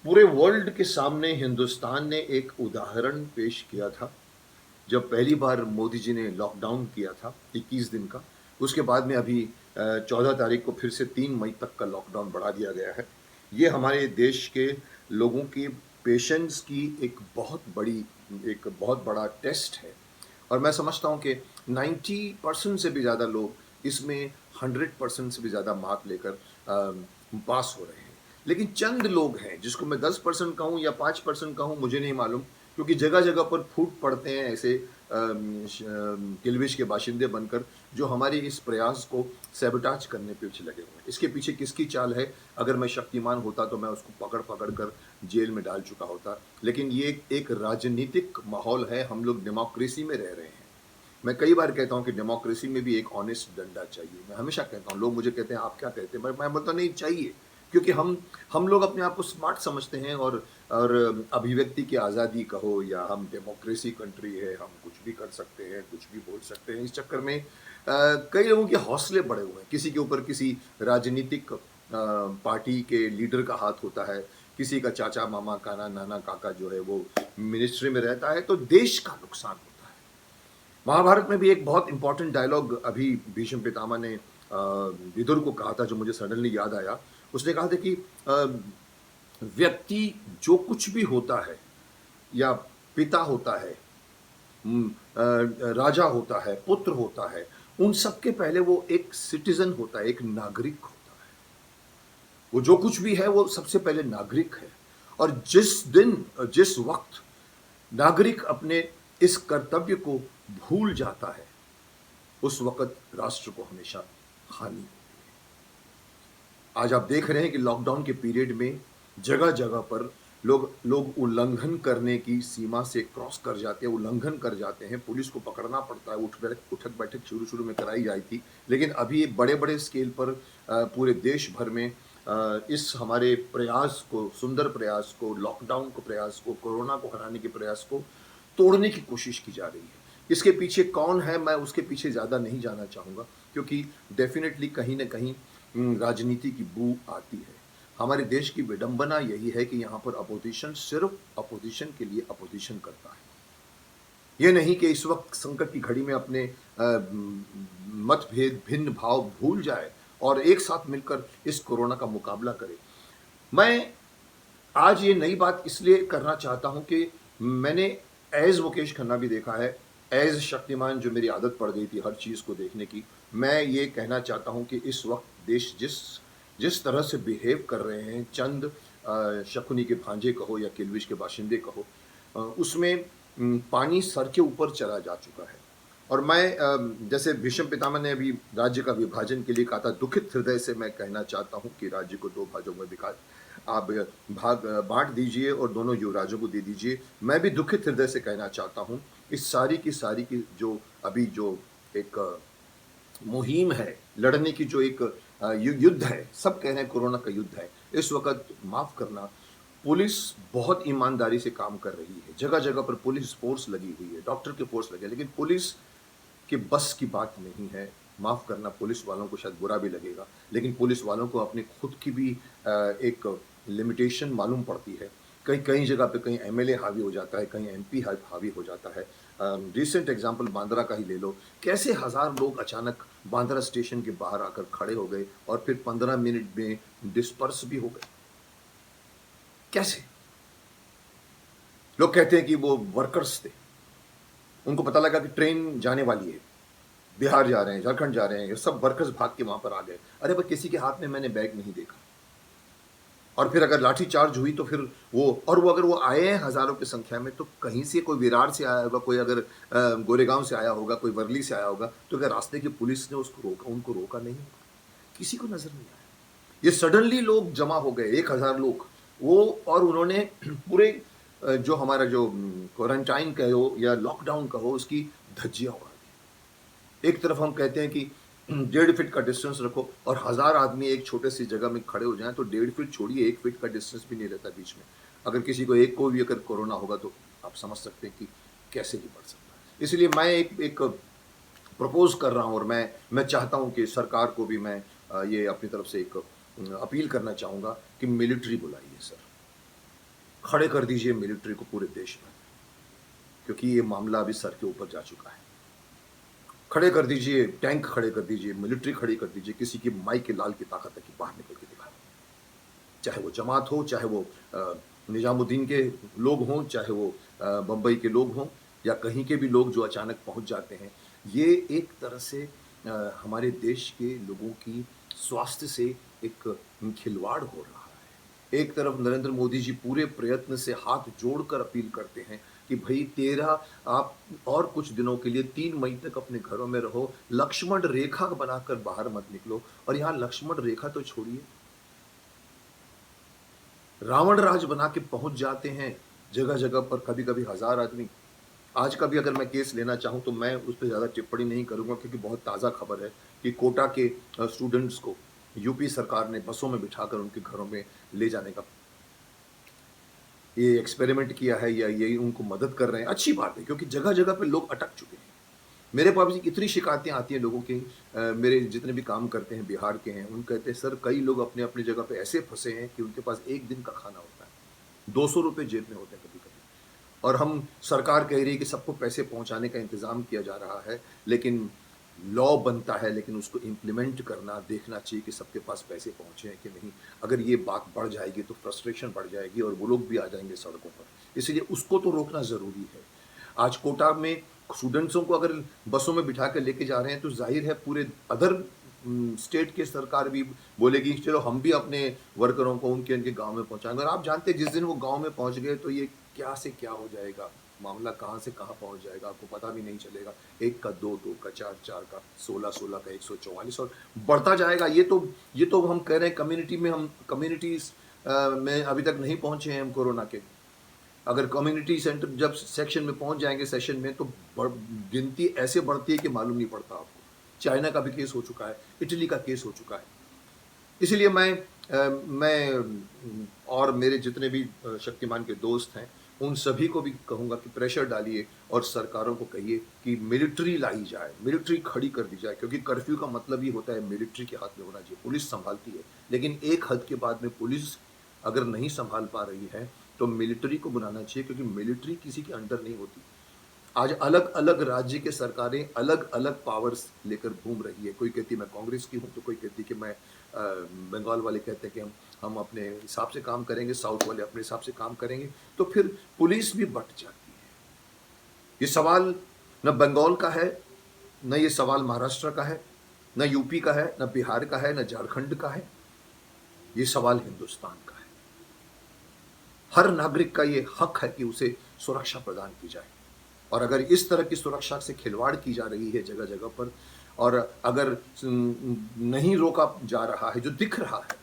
पूरे वर्ल्ड के सामने हिंदुस्तान ने एक उदाहरण पेश किया था, जब पहली बार मोदी जी ने लॉकडाउन किया था 21 दिन का। उसके बाद में अभी 14 तारीख को फिर से 3 मई तक का लॉकडाउन बढ़ा दिया गया है। ये हमारे देश के लोगों की पेशेंस की एक बहुत बड़ा टेस्ट है और मैं समझता हूँ कि 90% से भी ज़्यादा लोग इसमें 100% से भी ज़्यादा मार्क लेकर पास हो रहे हैं। लेकिन चंद लोग हैं जिसको मैं 10% कहूँ या 5% कहूँ मुझे नहीं मालूम, क्योंकि जगह-जगह पर फूट पड़ते हैं ऐसे किल्बिश के बाशिंदे बनकर जो हमारे इस प्रयास को सैबोटाज करने पे पीछे लगे हुए हैं। इसके पीछे किसकी चाल है? अगर मैं शक्तिमान होता तो मैं उसको पकड़-पकड़ कर जेल में डाल चुका होता। लेकिन ये एक राजनीतिक माहौल है, हम लोग डेमोक्रेसी में रह रहे हैं। मैं कई बार कहता हूँ कि डेमोक्रेसी में भी एक ऑनेस्ट डंडा चाहिए। मैं हमेशा कहता हूँ, लोग मुझे कहते हैं आप क्या कहते हैं? मैं बोलता नहीं चाहिए, क्योंकि हम लोग अपने आप को स्मार्ट समझते हैं और अभिव्यक्ति की आज़ादी कहो या हम डेमोक्रेसी कंट्री है, हम कुछ भी कर सकते हैं, कुछ भी बोल सकते हैं। इस चक्कर में कई लोगों के हौसले बढ़े हुए हैं। किसी के ऊपर किसी राजनीतिक पार्टी के लीडर का हाथ होता है, किसी का चाचा, मामा, काना, नाना, काका जो है वो मिनिस्ट्री में रहता है, तो देश का नुकसान होता है। महाभारत में भी एक बहुत इंपॉर्टेंट डायलॉग अभी भीष्म पितामह ने विदुर को कहा था, जो मुझे सडनली याद आया। उसने कहा था कि व्यक्ति जो कुछ भी होता है या पिता होता है, राजा होता है, पुत्र होता है, उन सब के पहले वो एक सिटीजन होता है, एक नागरिक होता है। वो जो कुछ भी है वो सबसे पहले नागरिक है। और जिस वक्त नागरिक अपने इस कर्तव्य को भूल जाता है, उस वक़्त राष्ट्र को हमेशा हानि होती है। आज आप देख रहे हैं कि लॉकडाउन के पीरियड में जगह-जगह पर लोग उल्लंघन करने की सीमा से क्रॉस कर जाते हैं, उल्लंघन कर जाते हैं, पुलिस को पकड़ना पड़ता है, उठक-बैठक शुरू-शुरू में कराई जाई थी। लेकिन अभी एक बड़े-बड़े स्केल पर पूरे देश भर में इस हमारे प्रयास को, सुंदर प्रयास को, लॉकडाउन को प्रयास को, कोरोना को हराने के प्रयास को तोड़ने की कोशिश की जा रही है। इसके पीछे कौन है, मैं उसके पीछे ज़्यादा नहीं जाना चाहूँगा, क्योंकि डेफ़िनेटली कहीं न कहीं राजनीति की बू आती है। हमारे देश की विडंबना यही है कि यहाँ पर अपोज़िशन सिर्फ़ अपोज़िशन के लिए अपोज़िशन करता है। ये नहीं कि इस वक़्त संकट की घड़ी में अपने मतभेद, भिन्न भाव भूल जाए और एक साथ मिलकर इस कोरोना का मुकाबला करे। मैं आज ये नई बात इसलिए करना चाहता हूँ कि मैंने एज़ मुकेश खन्ना भी देखा है, एज़ शक्तिमान जो मेरी आदत पड़ गई थी हर चीज़ को देखने की, मैं ये कहना चाहता हूँ कि इस वक़्त देश जिस जिस तरह से बिहेव कर रहे हैं, चंद शकुनी के भांजे कहो या किल्बिश के बाशिंदे कहो, उसमें पानी सर के ऊपर चला जा चुका है। और मैं जैसे भीष्म पितामह ने अभी राज्य का विभाजन के लिए कहा था, दुखित हृदय से मैं कहना चाहता हूँ कि राज्य को 2 भागों में आप बाँट दीजिए और दोनों युवराजों को दे दीजिए। मैं भी दुखित हृदय से कहना चाहता हूँ, इस सारी की जो अभी जो एक मुहिम है, लड़ने की जो एक युद्ध है, सब कह रहे हैं कोरोना का युद्ध है। इस वक़्त माफ़ करना, पुलिस बहुत ईमानदारी से काम कर रही है। जगह-जगह पर पुलिस फ़ोर्स लगी हुई है, डॉक्टर की फ़ोर्स लगी है, लेकिन पुलिस के बस की बात नहीं है। माफ़ करना, पुलिस वालों को शायद बुरा भी लगेगा, लेकिन पुलिस वालों को अपनी खुद की भी एक लिमिटेशन मालूम पड़ती है। कहीं कहीं जगह पे कहीं एमएलए हावी हो जाता है, कहीं एमपी हावी हो जाता है। रिसेंट एग्ज़ाम्पल बांद्रा का ही ले लो, कैसे हज़ार लोग अचानक बांद्रा स्टेशन के बाहर आकर खड़े हो गए और फिर 15 मिनट में डिस्पर्स भी हो गए। कैसे? लोग कहते हैं कि वो वर्कर्स थे। उनको पता लगा कि ट्रेन जाने वाली है। बिहार जा रहे हैं, झारखंड जा रहे हैं, ये सब वर्कर्स भाग के वहाँ पर आ गए। अरे भाई, किसी के हाथ में मैंने बैग नहीं देखा। और फिर अगर लाठी चार्ज हुई तो फिर वो अगर वो आए हैं हज़ारों की संख्या में, तो कहीं से कोई विरार से आया होगा, कोई अगर गोरेगाँव से आया होगा, कोई वर्ली से आया होगा, तो क्या रास्ते की पुलिस ने उनको रोका नहीं होगा? किसी को नज़र नहीं आया। ये सडनली लोग जमा हो गए, 1000 लोग। वो और उन्होंने पूरे जो हमारा जो क्वारंटाइन कहो या लॉकडाउन कहो, उसकी धज्जियाँ उड़ा दी। एक तरफ हम कहते हैं कि 1.5 फीट का डिस्टेंस रखो और 1000 आदमी एक छोटे-सी जगह में खड़े हो जाएँ, तो 1.5 फीट छोड़िए, 1 फीट का डिस्टेंस भी नहीं रहता बीच में। अगर किसी को एक को भी अगर कोरोना होगा, तो आप समझ सकते हैं कि कैसे ही बढ़ सकता है। इसलिए मैं एक प्रपोज़ कर रहा हूँ और मैं चाहता हूँ कि सरकार को भी मैं ये अपनी तरफ से एक अपील करना चाहूँगा कि मिलिट्री बुलाइए सर। खड़े कर दीजिए मिलिट्री को पूरे देश में, क्योंकि ये मामला अभी सर के ऊपर जा चुका है। खड़े कर दीजिए, टैंक खड़े कर दीजिए, मिलिट्री खड़ी कर दीजिए, किसी की माई के लाल की ताकत है कि बाहर निकल के दिखाए। चाहे वो जमात हो, चाहे वो निजामुद्दीन के लोग हों, चाहे वो बम्बई के लोग हों, या कहीं के भी लोग जो अचानक पहुँच जाते हैं। ये एक तरह से हमारे देश के लोगों की स्वास्थ्य से एक खिलवाड़ हो रहा है। एक तरफ नरेंद्र मोदी जी पूरे प्रयत्न से हाथ जोड़कर अपील करते हैं कि भई तेरा आप और कुछ दिनों के लिए 3 मई तक अपने घरों में रहो, लक्ष्मण रेखा बनाकर बाहर मत निकलो। और यहाँ लक्ष्मण रेखा तो छोड़िए, रावण राज बना के पहुंच जाते हैं जगह-जगह पर, कभी-कभी 1000 आदमी। आज का भी अगर मैं केस लेना चाहूँ तो मैं उस पे ज़्यादा टिप्पणी नहीं करूँगा, क्योंकि बहुत ताज़ा खबर है कि कोटा के स्टूडेंट्स को यूपी सरकार ने बसों में बिठाकर उनके घरों में ले जाने का ये एक्सपेरिमेंट किया है, या ये उनको मदद कर रहे हैं। अच्छी बात है, क्योंकि जगह-जगह पे लोग अटक चुके हैं। मेरे पास भी इतनी शिकायतें आती हैं लोगों की, मेरे जितने भी काम करते हैं बिहार के हैं, उन कहते हैं सर कई लोग अपने-अपनी जगह पे ऐसे फँसे हैं कि उनके पास 1 दिन का खाना होता है। ₹200 जेब में होते हैं कभी-कभी। और हम सरकार कह रही है कि सबको पैसे पहुँचाने का इंतज़ाम किया जा रहा है, लेकिन लॉ बनता है, लेकिन उसको इम्प्लीमेंट करना देखना चाहिए कि सबके पास पैसे पहुँचे हैं कि नहीं। अगर ये बात बढ़ जाएगी तो फ्रस्ट्रेशन बढ़ जाएगी और वो लोग भी आ जाएँगे सड़कों पर। इसलिए उसको तो रोकना ज़रूरी है। आज कोटा में स्टूडेंट्सों को अगर बसों में बिठा के लेके जा रहे हैं तो ज़ाहिर है पूरे अदर स्टेट के सरकार भी बोलेगी चलो हम भी अपने वर्करों को उनके गाँव में पहुँचाएँगे। और आप जानते हैं जिस दिन वो गाँव में पहुँच गए तो ये क्या से क्या हो जाएगा, मामला कहाँ से कहाँ पहुँच जाएगा आपको पता भी नहीं चलेगा। 1 का 2, 2 का 4, 4 का 16, 16 का 144 और बढ़ता जाएगा। ये तो हम कह रहे हैं कम्युनिटी में, हम कम्युनिटीज़ में अभी तक नहीं पहुँचे हैं हम कोरोना के। अगर कम्युनिटी सेंटर जब सेक्शन में पहुँच जाएँगे सेशन में तो गिनती ऐसे बढ़ती है कि मालूम नहीं पड़ता आपको। चाइना का भी केस हो चुका है, इटली का केस हो चुका है। इसीलिए मैं और मेरे जितने भी शक्तिमान के दोस्त हैं, उन सभी को भी कहूँगा कि प्रेशर डालिए और सरकारों को कहिए कि मिलिट्री लाई जाए, मिलिट्री खड़ी कर दी जाए, क्योंकि कर्फ्यू का मतलब ही होता है मिलिट्री के हाथ में होना चाहिए। पुलिस सँभालती है, लेकिन एक हद के बाद में पुलिस अगर नहीं सँभाल पा रही है, तो मिलिट्री को बुलाना चाहिए, क्योंकि मिलिट्री किसी के अंडर नहीं होती। आज अलग-अलग राज्य की सरकारें अलग-अलग पावर्स लेकर घूम रही है। कोई कहती है मैं कांग्रेस की हूँ, तो कोई कहती है कि मैं बंगाल वाले कहते हैं कि हम अपने हिसाब से काम करेंगे, साउथ वाले अपने हिसाब से काम करेंगे, तो फिर पुलिस भी बँट जाती है। ये सवाल न बंगाल का है, न ये सवाल महाराष्ट्र का है, न यूपी का है, न बिहार का है, न झारखंड का है, ये सवाल हिंदुस्तान का है। हर नागरिक का ये हक है कि उसे सुरक्षा प्रदान की जाए। और अगर इस तरह की सुरक्षा से खिलवाड़ की जा रही है जगह-जगह पर, और अगर नहीं रोका जा रहा है, जो दिख रहा है,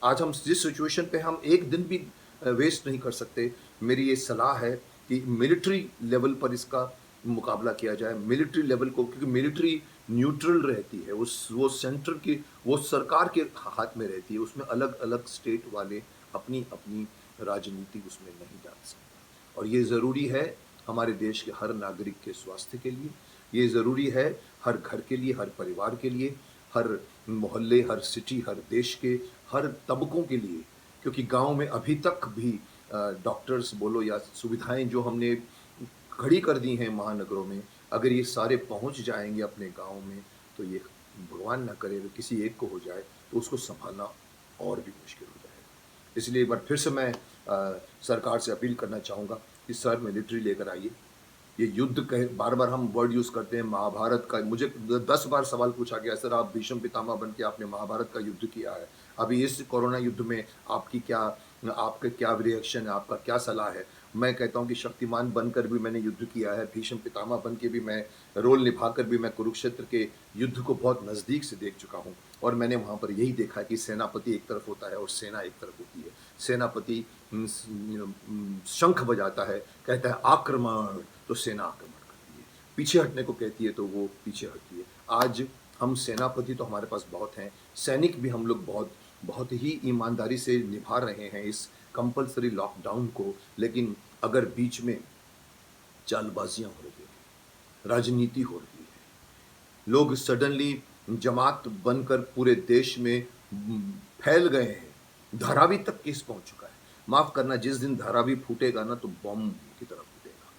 आज हम जिस सिचुएशन पे हम एक दिन भी वेस्ट नहीं कर सकते। मेरी ये सलाह है कि मिलिट्री लेवल पर इसका मुकाबला किया जाए। मिलिट्री लेवल को, क्योंकि मिलिट्री न्यूट्रल रहती है, वो सेंटर की, वो सरकार के हाथ में रहती है, उसमें अलग-अलग स्टेट वाले अपनी-अपनी राजनीति उसमें नहीं डाल सकते। और ये ज़रूरी है हमारे देश के हर नागरिक के स्वास्थ्य के लिए, ये ज़रूरी है हर घर के लिए, हर परिवार के लिए, हर मोहल्ले, हर सिटी, हर देश के हर तबकों के लिए। क्योंकि गाँव में अभी तक भी डॉक्टर्स बोलो या सुविधाएँ जो हमने खड़ी कर दी हैं महानगरों में, अगर ये सारे पहुँच जाएँगे अपने गाँव में, तो ये भगवान ना करे अगर किसी एक को हो जाए, तो उसको सँभालना और भी मुश्किल हो जाएगा। इसलिए एक बार फिर से मैं सरकार से अपील करना चाहूँगा कि सर मिलिट्री लेकर आइए। ये युद्ध कहे, बार-बार हम वर्ड यूज़ करते हैं महाभारत का, मुझे 10 बार सवाल पूछा गया, सर आप भीष्म पितामह बन के आपने महाभारत का युद्ध किया है। अभी इस कोरोना युद्ध में आपका क्या रिएक्शन है, आपका क्या सलाह है? मैं कहता हूँ कि शक्तिमान बनकर भी मैंने युद्ध किया है, भीष्म पितामह बन के भी मैं रोल निभाकर भी मैं कुरुक्षेत्र के युद्ध को बहुत नज़दीक से देख चुका हूँ। और मैंने वहाँ पर यही देखा है कि सेनापति एक तरफ होता है और सेना एक तरफ होती है। सेनापति शंख बजाता है, कहता है आक्रमण, तो सेना आक्रमण करती है। पीछे हटने को कहती है तो वो पीछे हटती है। आज हम सेनापति तो हमारे पास बहुत हैं, सैनिक भी हम लोग बहुत बहुत ही ईमानदारी से निभा रहे हैं इस कंपल्सरी लॉकडाउन को। लेकिन अगर बीच में चालबाजियाँ हो रही हैं, राजनीति हो रही है, लोग सडनली जमात बनकर पूरे देश में फैल गए हैं, धारावी तक केस पहुंच चुका है। माफ़ करना जिस दिन धारावी फूटेगा ना तो बम की तरह फूटेगा।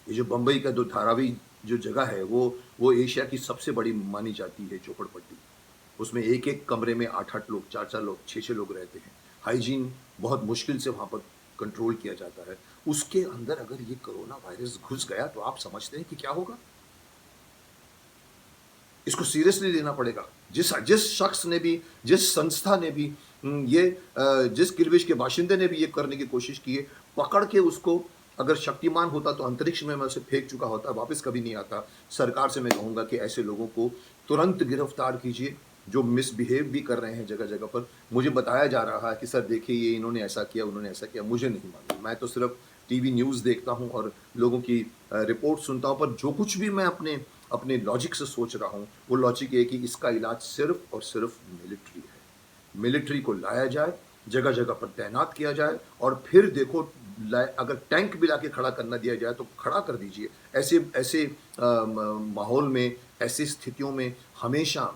ये जो बम्बई का जो धारावी जो जगह है वो एशिया की सबसे बड़ी मानी जाती है झोपड़पट्टी। उसमें एक-एक कमरे में 8-8 लोग, 4-4 लोग, 6-6 लोग रहते हैं। हाइजीन बहुत मुश्किल से वहाँ पर कंट्रोल किया जाता है। उसके अंदर अगर ये कोरोना वायरस घुस गया तो आप समझते हैं कि क्या होगा? इसको सीरियसली लेना पड़ेगा। जिस जिस शख्स ने भी, जिस संस्था ने भी जिस गिलविश के बाशिंदे ने भी ये करने की कोशिश की है, पकड़ के उसको अगर शक्तिमान होता तो अंतरिक्ष में मैं उसे फेंक चुका होता, वापस कभी नहीं आता। सरकार से मैं कहूँगा कि ऐसे लोगों को तुरंत गिरफ्तार कीजिए, जो मिसबिहेव भी कर रहे हैं जगह-जगह पर। मुझे बताया जा रहा है कि सर देखिए ये इन्होंने ऐसा किया, उन्होंने ऐसा किया, मुझे नहीं मालूम। मैं तो सिर्फ़ टीवी न्यूज़ देखता हूँ और लोगों की रिपोर्ट सुनता हूँ, पर जो कुछ भी मैं अपने अपने लॉजिक से सोच रहा हूँ, वो लॉजिक ये है कि इसका इलाज सिर्फ़ और सिर्फ़ मिलिट्री है। मिलिट्री को लाया जाए, जगह-जगह पर तैनात किया जाए और फिर देखो लाए अगर टैंक भी लाके खड़ा करना दिया जाए तो खड़ा कर दीजिए। ऐसे ऐसे माहौल में, ऐसी स्थितियों में हमेशा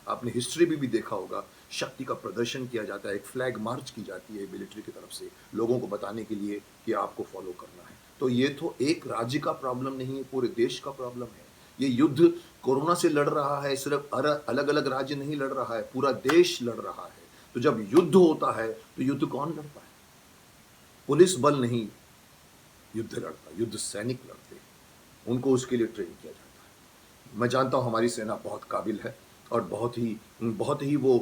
आपने हिस्ट्री में भी देखा होगा, शक्ति का प्रदर्शन किया जाता है, एक फ्लैग मार्च की जाती है मिलिट्री की तरफ से, लोगों को बताने के लिए कि आपको फॉलो करना है। तो ये तो एक राज्य का प्रॉब्लम नहीं है, पूरे देश का प्रॉब्लम है। ये युद्ध कोरोना से लड़ रहा है, सिर्फ अलग-अलग राज्य नहीं लड़ रहा है, पूरा देश लड़ रहा है। तो जब युद्ध होता है, तो युद्ध कौन लड़ता है? पुलिस बल नहीं युद्ध लड़ता, युद्ध सैनिक लड़ते हैं। उनको उसके लिए ट्रेन किया जाता है। मैं जानता हूँ हमारी सेना बहुत काबिल है और बहुत ही वो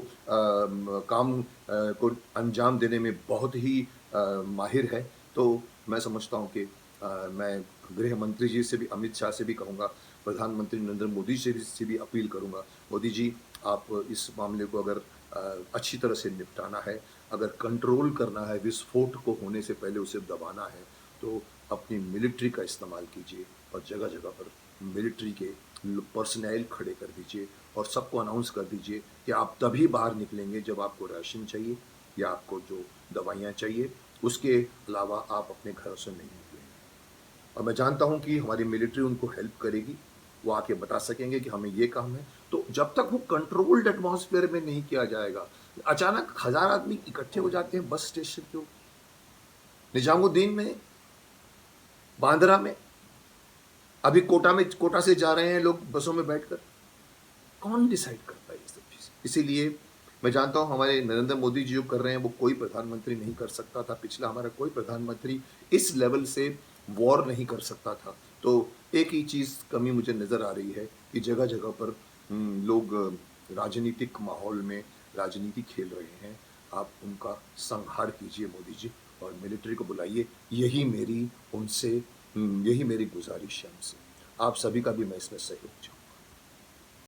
काम को अंजाम देने में बहुत ही माहिर है। तो मैं समझता हूँ कि मैं गृह मंत्री जी से भी, अमित शाह से भी कहूँगा, प्रधानमंत्री नरेंद्र मोदी से भी अपील करूँगा, मोदी जी आप इस मामले को अगर अच्छी तरह से निपटाना है, अगर कंट्रोल करना है, विस्फोट को होने से पहले उसे दबाना है, तो अपनी मिलिट्री का इस्तेमाल कीजिए और जगह-जगह पर मिलिट्री के पर्सनल खड़े कर दीजिए और सबको अनाउंस कर दीजिए कि आप तभी बाहर निकलेंगे जब आपको राशन चाहिए या आपको जो दवाइयाँ चाहिए, उसके अलावा आप अपने घरों से नहीं निकलेंगे। और मैं जानता हूँ कि हमारी मिलिट्री उनको हेल्प करेगी, वो आके बता सकेंगे कि हमें ये काम है, तो जब तक वो कंट्रोल्ड एटमॉस्फेयर में नहीं किया जाएगा, अचानक 1000 आदमी इकट्ठे हो जाते हैं बस स्टेशन के ऊपर, निजामुद्दीन में, बांद्रा में, अभी कोटा से जा रहे हैं लोग बसों में बैठकर। कौन डिसाइड करता है ये सब चीज़ें? इसीलिए मैं जानता हूँ हमारे नरेंद्र मोदी जी जो कर रहे हैं वो कोई प्रधानमंत्री नहीं कर सकता था। पिछला हमारा कोई प्रधानमंत्री इस लेवल से वॉर नहीं कर सकता था। तो एक ही चीज़ कमी मुझे नज़र आ रही है कि जगह-जगह पर लोग राजनीतिक माहौल में राजनीति खेल रहे हैं। आप उनका संहार कीजिए मोदी जी और मिलिट्री को बुलाइए। यही मेरी गुज़ारिश है उनसे। आप सभी का भी मैं इसमें सहयोग चाहूँगा।